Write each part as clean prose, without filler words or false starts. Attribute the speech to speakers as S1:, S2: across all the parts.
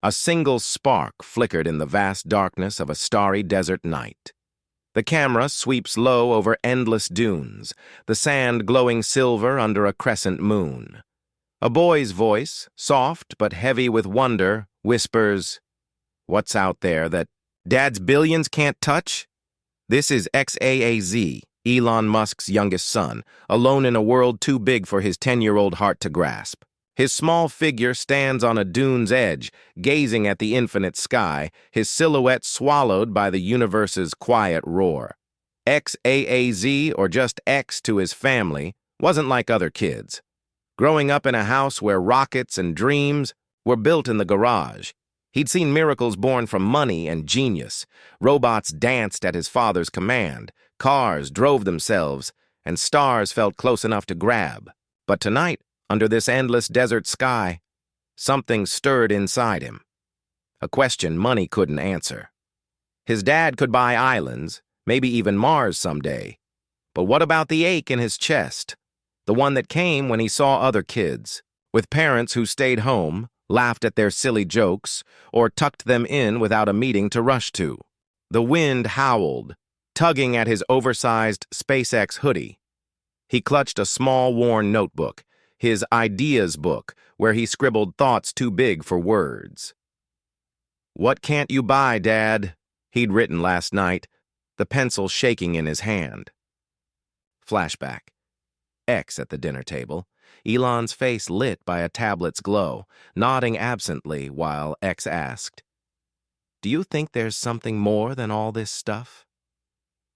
S1: A single spark flickered in the vast darkness of a starry desert night. The camera sweeps low over endless dunes, the sand glowing silver under a crescent moon. A boy's voice, soft but heavy with wonder, whispers, "What's out there that Dad's billions can't touch?" This is XAAZ, Elon Musk's youngest son, alone in a world too big for his 10-year-old heart to grasp. His small figure stands on a dune's edge, gazing at the infinite sky, his silhouette swallowed by the universe's quiet roar. XAAZ, or just X to his family, wasn't like other kids. Growing up in a house where rockets and dreams were built in the garage, he'd seen miracles born from money and genius. Robots danced at his father's command, cars drove themselves, and stars felt close enough to grab. But tonight, under this endless desert sky, something stirred inside him. A question money couldn't answer. His dad could buy islands, maybe even Mars someday. But what about the ache in his chest? The one that came when he saw other kids, with parents who stayed home, laughed at their silly jokes, or tucked them in without a meeting to rush to. The wind howled, tugging at his oversized SpaceX hoodie. He clutched a small, worn notebook, his ideas book, where he scribbled thoughts too big for words. "What can't you buy, Dad?" he'd written last night, the pencil shaking in his hand. Flashback. X at the dinner table, Elon's face lit by a tablet's glow, nodding absently while X asked, "Do you think there's something more than all this stuff?"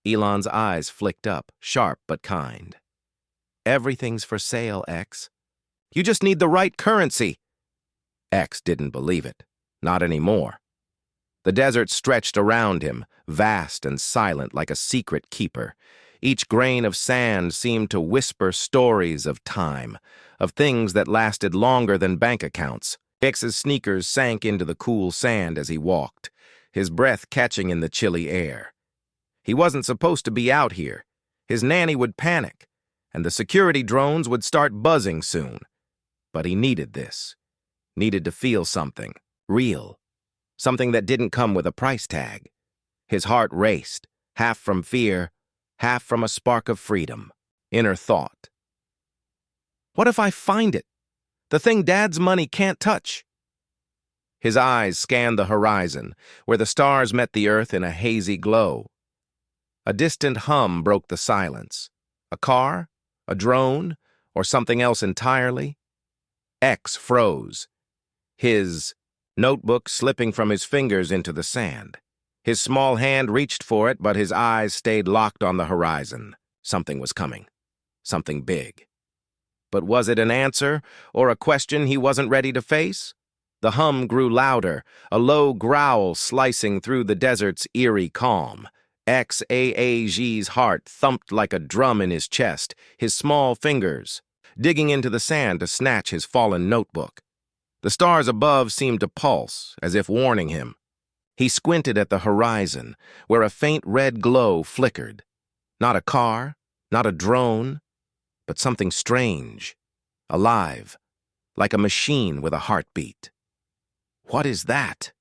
S1: Elon's eyes flicked up, sharp but kind. "Everything's for sale, X. You just need the right currency." X didn't believe it. Not anymore. The desert stretched around him, vast and silent like a secret keeper. Each grain of sand seemed to whisper stories of time, of things that lasted longer than bank accounts. X's sneakers sank into the cool sand as he walked, his breath catching in the chilly air. He wasn't supposed to be out here. His nanny would panic, and the security drones would start buzzing soon. But he needed this. Needed to feel something, real. Something that didn't come with a price tag. His heart raced, half from fear, half from a spark of freedom. Inner thought. What if I find it? The thing Dad's money can't touch. His eyes scanned the horizon, where the stars met the earth in a hazy glow. A distant hum broke the silence. A car? A drone? Or something else entirely? X froze, his notebook slipping from his fingers into the sand. His small hand reached for it, but his eyes stayed locked on the horizon. Something was coming. Something big. But was it an answer, or a question he wasn't ready to face? The hum grew louder, a low growl slicing through the desert's eerie calm. XAAZ's heart thumped like a drum in his chest, his small fingers digging into the sand to snatch his fallen notebook. The stars above seemed to pulse, as if warning him. He squinted at the horizon, where a faint red glow flickered. Not a car, not a drone, but something strange, alive, like a machine with a heartbeat. What is that?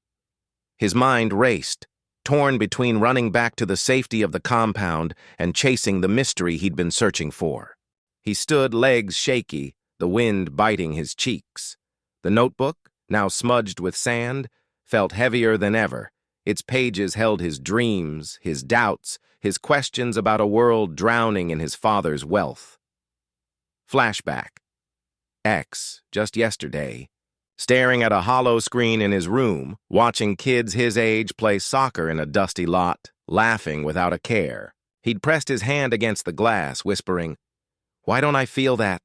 S1: His mind raced, torn between running back to the safety of the compound and chasing the mystery he'd been searching for. He stood, legs shaky, the wind biting his cheeks. The notebook, now smudged with sand, felt heavier than ever. Its pages held his dreams, his doubts, his questions about a world drowning in his father's wealth. Flashback. X, just yesterday, staring at a hollow screen in his room, watching kids his age play soccer in a dusty lot, laughing without a care. He'd pressed his hand against the glass, whispering, "Why don't I feel that?"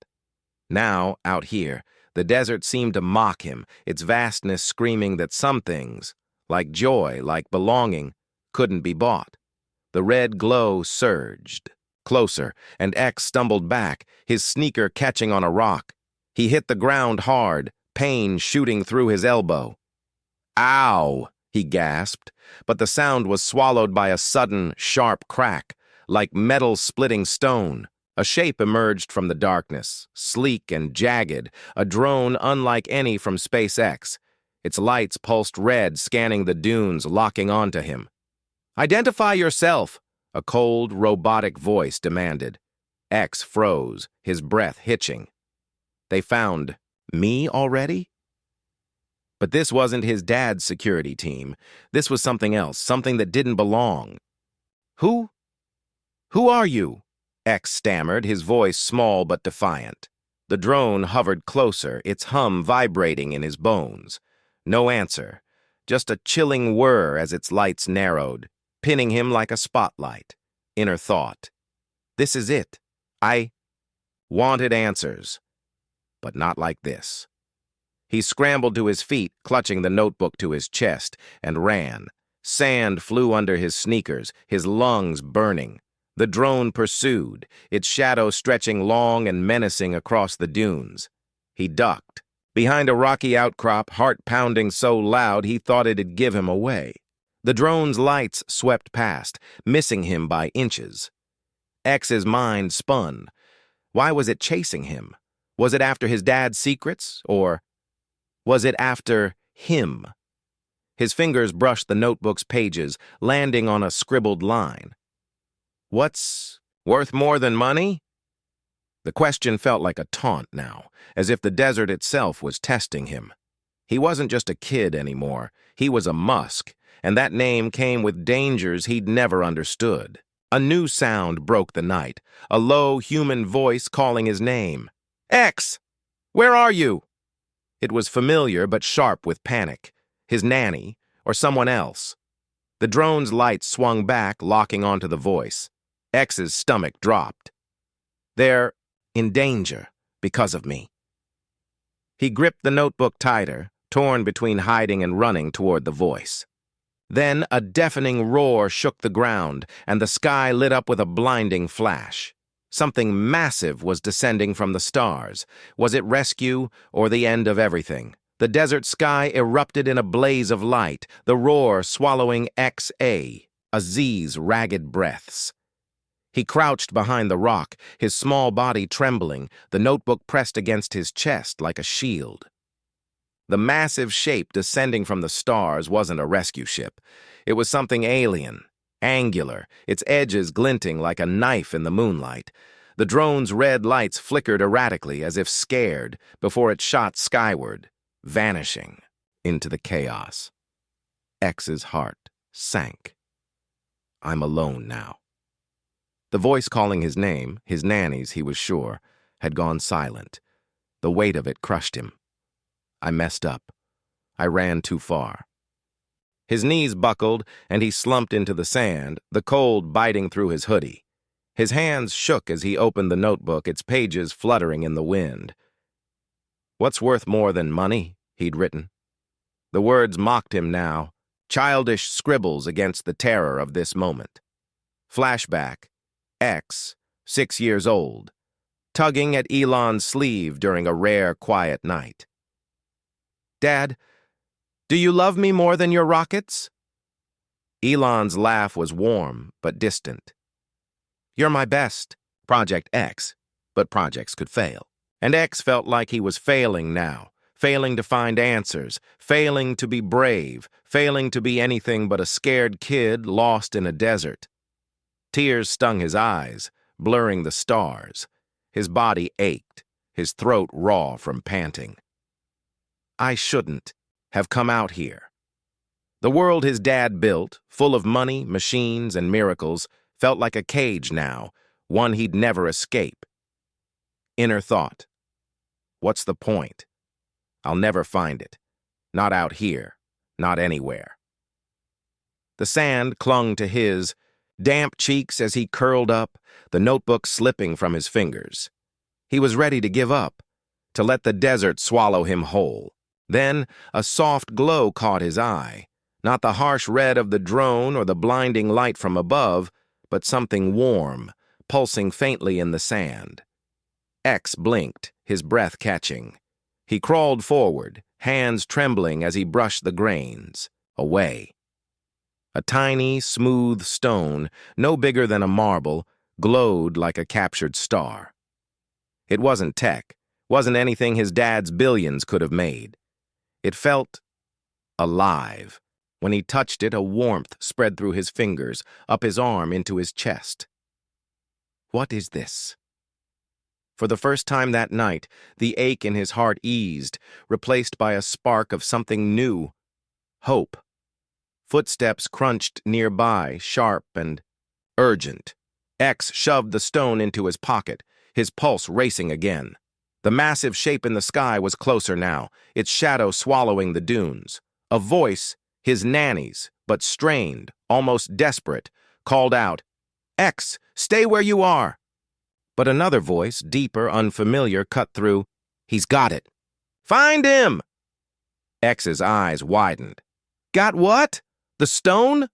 S1: Now, out here, the desert seemed to mock him, its vastness screaming that some things, like joy, like belonging, couldn't be bought. The red glow surged, closer, and X stumbled back, his sneaker catching on a rock. He hit the ground hard, pain shooting through his elbow. "Ow!" he gasped, but the sound was swallowed by a sudden, sharp crack, like metal splitting stone. A shape emerged from the darkness, sleek and jagged, a drone unlike any from SpaceX. Its lights pulsed red, scanning the dunes, locking onto him. "Identify yourself," a cold, robotic voice demanded. X froze, his breath hitching. They found me already? But this wasn't his dad's security team. This was something else, something that didn't belong. Who? Who are you?" X stammered, his voice small but defiant. The drone hovered closer, its hum vibrating in his bones. No answer, just a chilling whir as its lights narrowed, pinning him like a spotlight. Inner thought. This is it. I wanted answers, but not like this. He scrambled to his feet, clutching the notebook to his chest, and ran. Sand flew under his sneakers, his lungs burning. The drone pursued, its shadow stretching long and menacing across the dunes. He ducked. Behind a rocky outcrop, heart pounding so loud he thought it'd give him away. The drone's lights swept past, missing him by inches. X's mind spun. Why was it chasing him? Was it after his dad's secrets, or was it after him? His fingers brushed the notebook's pages, landing on a scribbled line. "What's worth more than money?" The question felt like a taunt now, as if the desert itself was testing him. He wasn't just a kid anymore. He was a Musk, and that name came with dangers he'd never understood. A new sound broke the night, a low human voice calling his name. "X! Where are you?" It was familiar but sharp with panic. His nanny, or someone else. The drone's lights swung back, locking onto the voice. X's stomach dropped. "They're in danger because of me." He gripped the notebook tighter, torn between hiding and running toward the voice. Then a deafening roar shook the ground, and the sky lit up with a blinding flash. Something massive was descending from the stars. Was it rescue or the end of everything? The desert sky erupted in a blaze of light, the roar swallowing XA, a Z's ragged breaths. He crouched behind the rock, his small body trembling, the notebook pressed against his chest like a shield. The massive shape descending from the stars wasn't a rescue ship. It was something alien, angular, its edges glinting like a knife in the moonlight. The drone's red lights flickered erratically as if scared before it shot skyward, vanishing into the chaos. X's heart sank. I'm alone now. The voice calling his name, his nanny's, he was sure, had gone silent. The weight of it crushed him. I messed up. I ran too far. His knees buckled, and he slumped into the sand, the cold biting through his hoodie. His hands shook as he opened the notebook, its pages fluttering in the wind. "What's worth more than money?" he'd written. The words mocked him now, childish scribbles against the terror of this moment. Flashback. X, 6 years old, tugging at Elon's sleeve during a rare, quiet night. "Dad, do you love me more than your rockets?" Elon's laugh was warm but distant. "You're my best, Project X," but projects could fail. And X felt like he was failing now, failing to find answers, failing to be brave, failing to be anything but a scared kid lost in a desert. Tears stung his eyes, blurring the stars. His body ached, his throat raw from panting. I shouldn't have come out here. The world his dad built, full of money, machines, and miracles, felt like a cage now, one he'd never escape. Inner thought. What's the point? I'll never find it. Not out here. Not anywhere. The sand clung to his damp cheeks as he curled up, the notebook slipping from his fingers. He was ready to give up, to let the desert swallow him whole. Then a soft glow caught his eye, not the harsh red of the drone or the blinding light from above, but something warm, pulsing faintly in the sand. X blinked, his breath catching. He crawled forward, hands trembling as he brushed the grains, away. A tiny, smooth stone, no bigger than a marble, glowed like a captured star. It wasn't tech, wasn't anything his dad's billions could have made. It felt alive. When he touched it, a warmth spread through his fingers, up his arm into his chest. What is this? For the first time that night, the ache in his heart eased, replaced by a spark of something new. Hope. Footsteps crunched nearby, sharp and urgent. X shoved the stone into his pocket, his pulse racing again. The massive shape in the sky was closer now, its shadow swallowing the dunes. A voice, his nanny's, but strained, almost desperate, called out, "X, stay where you are!" But another voice, deeper, unfamiliar, cut through, "He's got it. Find him!" X's eyes widened. "Got what? The stone?"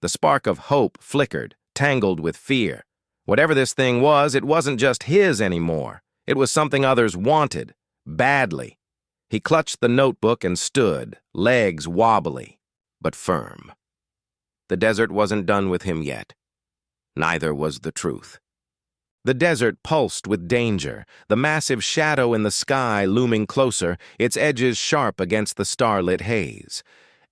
S1: The spark of hope flickered, tangled with fear. Whatever this thing was, it wasn't just his anymore. It was something others wanted, badly. He clutched the notebook and stood, legs wobbly, but firm. The desert wasn't done with him yet. Neither was the truth. The desert pulsed with danger, the massive shadow in the sky looming closer, its edges sharp against the starlit haze.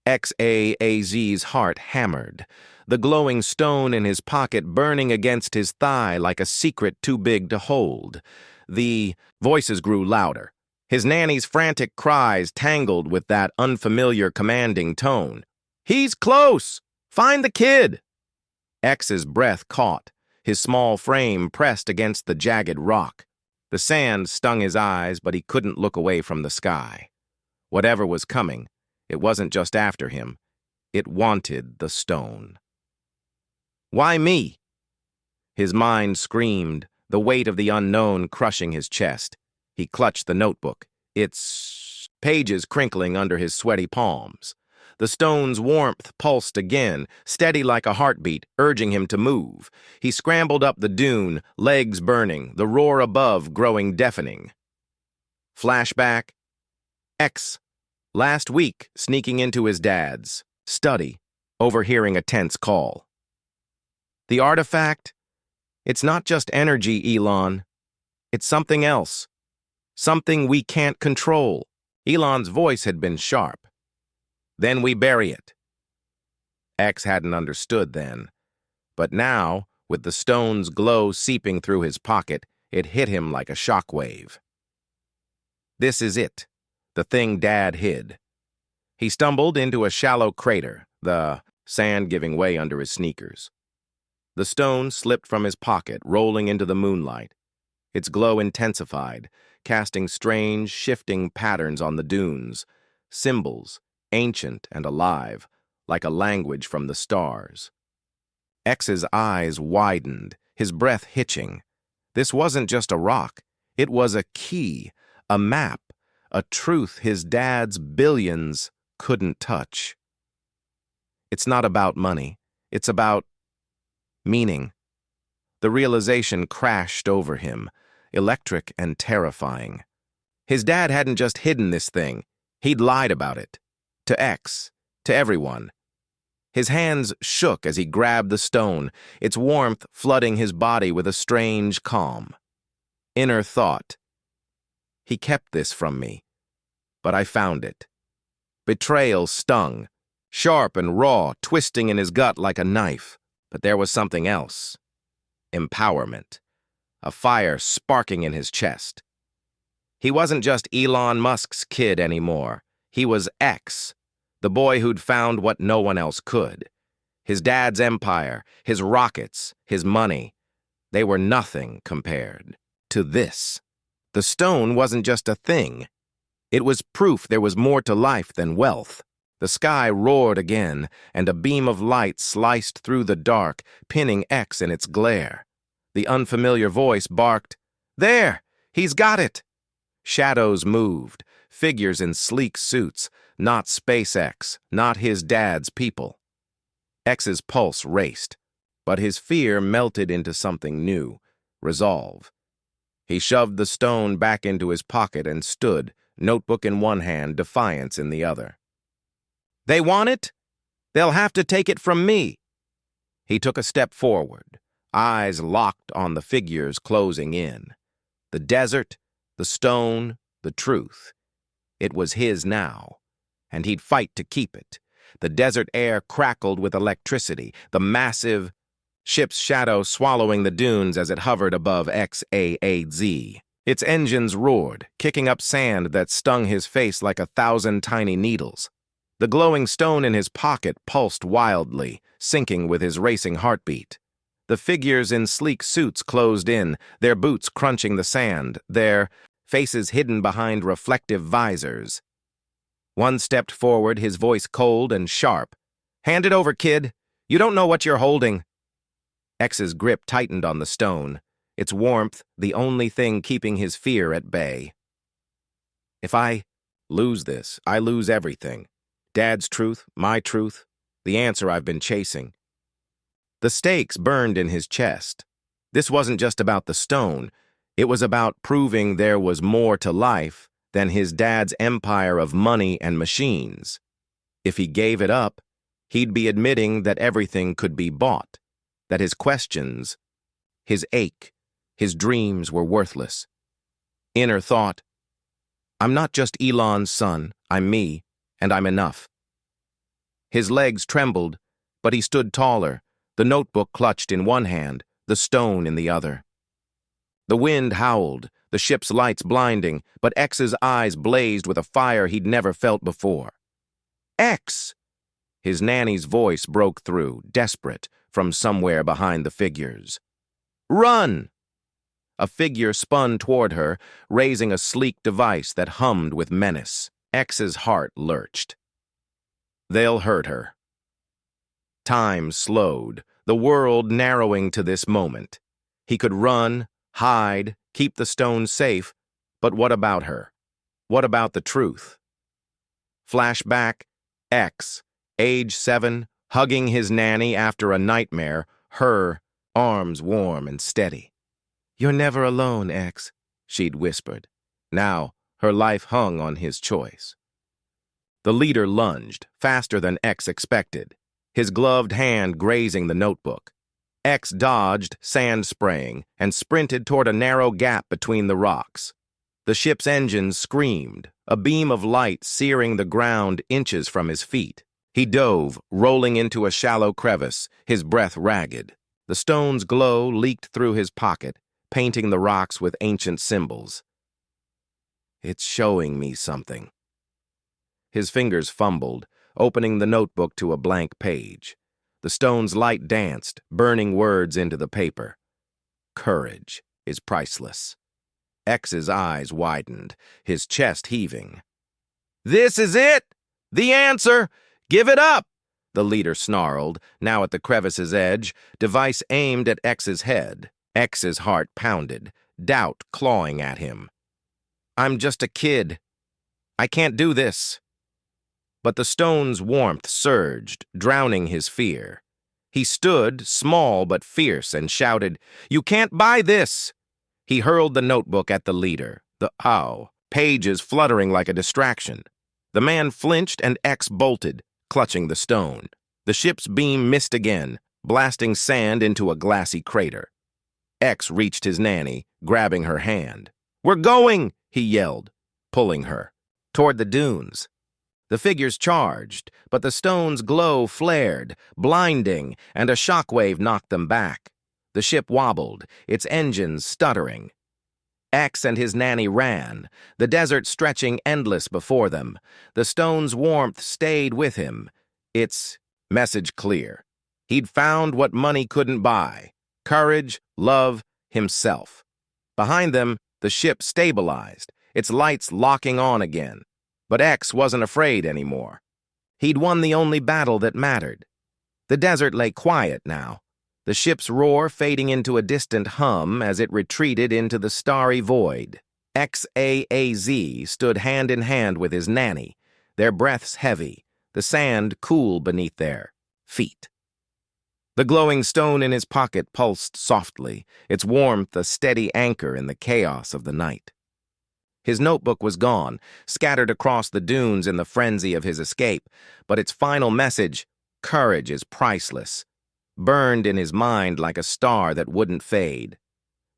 S1: XAAZ's heart hammered, the glowing stone in his pocket burning against his thigh like a secret too big to hold. The voices grew louder. His nanny's frantic cries tangled with that unfamiliar commanding tone. "He's close! Find the kid!" X's breath caught, his small frame pressed against the jagged rock. The sand stung his eyes, but he couldn't look away from the sky. Whatever was coming, it wasn't just after him. It wanted the stone. Why me? His mind screamed, the weight of the unknown crushing his chest. He clutched the notebook, its pages crinkling under his sweaty palms. The stone's warmth pulsed again, steady like a heartbeat, urging him to move. He scrambled up the dune, legs burning, the roar above growing deafening. Flashback. X, last week, sneaking into his dad's study, overhearing a tense call. The artifact? It's not just energy, Elon. It's something else. Something we can't control. Elon's voice had been sharp. Then we bury it. X hadn't understood then. But now, with the stone's glow seeping through his pocket, it hit him like a shockwave. This is it, the thing Dad hid. He stumbled into a shallow crater, the sand giving way under his sneakers. The stone slipped from his pocket, rolling into the moonlight. Its glow intensified, casting strange, shifting patterns on the dunes, symbols, ancient and alive, like a language from the stars. X's eyes widened, his breath hitching. This wasn't just a rock. It was a key, a map, a truth his dad's billions couldn't touch. It's not about money. It's about meaning. The realization crashed over him, electric and terrifying. His dad hadn't just hidden this thing. He'd lied about it. To X, to everyone. His hands shook as he grabbed the stone, its warmth flooding his body with a strange calm. Inner thought. He kept this from me, but I found it. Betrayal stung, sharp and raw, twisting in his gut like a knife. But there was something else. Empowerment. A fire sparking in his chest. He wasn't just Elon Musk's kid anymore. He was X, the boy who'd found what no one else could. His dad's empire, his rockets, his money, they were nothing compared to this. The stone wasn't just a thing. It was proof there was more to life than wealth. The sky roared again, and a beam of light sliced through the dark, pinning X in its glare. The unfamiliar voice barked, "There! He's got it!" Shadows moved, figures in sleek suits, not SpaceX, not his dad's people. X's pulse raced, but his fear melted into something new, resolve. He shoved the stone back into his pocket and stood, notebook in one hand, defiance in the other. They want it? They'll have to take it from me. He took a step forward, eyes locked on the figures closing in. The desert, the stone, the truth. It was his now, and he'd fight to keep it. The desert air crackled with electricity, the massive ship's shadow swallowing the dunes as it hovered above XAAZ. Its engines roared, kicking up sand that stung his face like 1,000 tiny needles. The glowing stone in his pocket pulsed wildly, syncing with his racing heartbeat. The figures in sleek suits closed in, their boots crunching the sand, their faces hidden behind reflective visors. One stepped forward, his voice cold and sharp. "Hand it over, kid. You don't know what you're holding." X's grip tightened on the stone, its warmth the only thing keeping his fear at bay. "If I lose this, I lose everything. Dad's truth, my truth, the answer I've been chasing." The stakes burned in his chest. This wasn't just about the stone. It was about proving there was more to life than his dad's empire of money and machines. If he gave it up, he'd be admitting that everything could be bought, that his questions, his ache, his dreams were worthless. Inner thought, "I'm not just Elon's son, I'm me, and I'm enough." His legs trembled, but he stood taller, the notebook clutched in one hand, the stone in the other. The wind howled, the ship's lights blinding, but X's eyes blazed with a fire he'd never felt before. "X!" His nanny's voice broke through, desperate, from somewhere behind the figures. "Run!" A figure spun toward her, raising a sleek device that hummed with menace. X's heart lurched. They'll hurt her. Time slowed, the world narrowing to this moment. He could run, hide, keep the stone safe, but what about her? What about the truth? Flashback, X, age 7, hugging his nanny after a nightmare, her arms warm and steady. "You're never alone, X," she'd whispered. Now, her life hung on his choice. The leader lunged, faster than X expected, his gloved hand grazing the notebook. X dodged, sand spraying, and sprinted toward a narrow gap between the rocks. The ship's engines screamed, a beam of light searing the ground inches from his feet. He dove, rolling into a shallow crevice, his breath ragged. The stone's glow leaked through his pocket, painting the rocks with ancient symbols. "It's showing me something." His fingers fumbled, opening the notebook to a blank page. The stone's light danced, burning words into the paper. "Courage is priceless." X's eyes widened, his chest heaving. "This is it! The answer! Give it up!" the leader snarled, now at the crevice's edge, device aimed at X's head. X's heart pounded, doubt clawing at him. "I'm just a kid. I can't do this." But the stone's warmth surged, drowning his fear. He stood, small but fierce, and shouted, "You can't buy this!" He hurled the notebook at the leader, the pages fluttering like a distraction. The man flinched and X bolted, clutching the stone. The ship's beam missed again, blasting sand into a glassy crater. X reached his nanny, grabbing her hand. "We're going!" he yelled, pulling her toward the dunes. The figures charged, but the stone's glow flared, blinding, and a shockwave knocked them back. The ship wobbled, its engines stuttering. X and his nanny ran, the desert stretching endless before them. The stone's warmth stayed with him, its message clear. He'd found what money couldn't buy: courage, love, himself. Behind them, the ship stabilized, its lights locking on again. But X wasn't afraid anymore. He'd won the only battle that mattered. The desert lay quiet now, the ship's roar fading into a distant hum as it retreated into the starry void. XAAZ stood hand in hand with his nanny, their breaths heavy, the sand cool beneath their feet. The glowing stone in his pocket pulsed softly, its warmth a steady anchor in the chaos of the night. His notebook was gone, scattered across the dunes in the frenzy of his escape, but its final message, "Courage is priceless," burned in his mind like a star that wouldn't fade.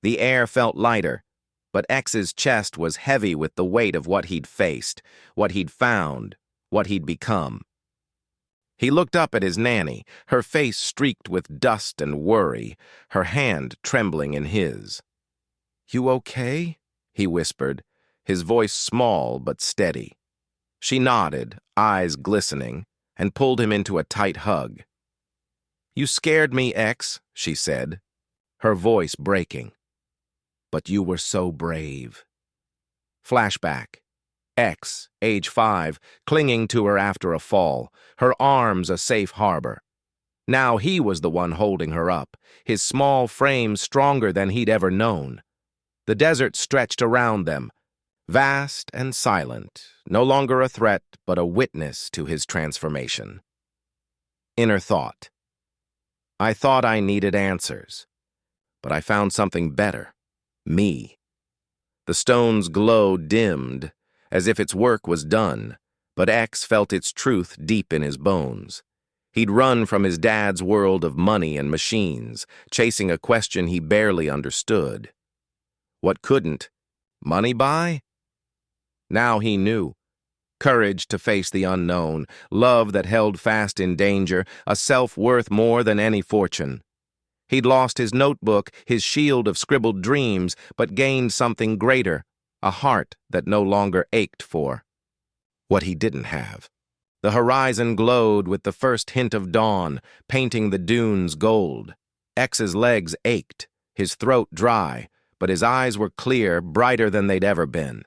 S1: The air felt lighter, but X's chest was heavy with the weight of what he'd faced, what he'd found, what he'd become. He looked up at his nanny, her face streaked with dust and worry, her hand trembling in his. "You okay?" he whispered, his voice small but steady. She nodded, eyes glistening, and pulled him into a tight hug. "You scared me, X," she said, her voice breaking. "But you were so brave." Flashback. X, age 5, clinging to her after a fall, her arms a safe harbor. Now he was the one holding her up, his small frame stronger than he'd ever known. The desert stretched around them, vast and silent, no longer a threat but a witness to his transformation. Inner thought. I thought I needed answers, but I found something better. Me. The stone's glow dimmed, as if its work was done, but X felt its truth deep in his bones. He'd run from his dad's world of money and machines, chasing a question he barely understood. What couldn't money buy? Now he knew. Courage to face the unknown, love that held fast in danger, a self-worth more than any fortune. He'd lost his notebook, his shield of scribbled dreams, but gained something greater, a heart that no longer ached for what he didn't have. The horizon glowed with the first hint of dawn, painting the dunes gold. X's legs ached, his throat dry, but his eyes were clear, brighter than they'd ever been.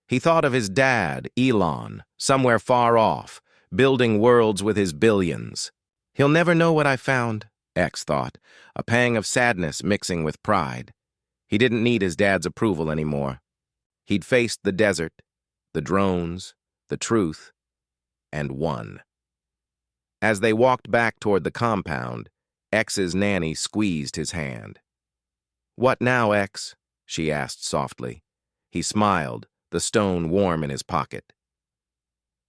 S1: He thought of his dad, Elon, somewhere far off, building worlds with his billions. He'll never know what I found, X thought, a pang of sadness mixing with pride. He didn't need his dad's approval anymore. He'd faced the desert, the drones, the truth, and won. As they walked back toward the compound, X's nanny squeezed his hand. "What now, X?" she asked softly. He smiled, the stone warm in his pocket.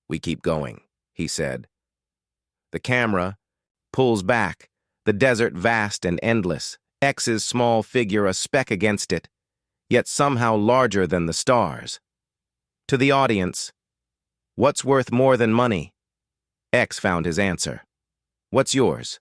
S1: "We keep going," he said. The camera pulls back, the desert vast and endless, X's small figure a speck against it, yet somehow larger than the stars. To the audience, "What's worth more than money?" X found his answer. "What's yours?"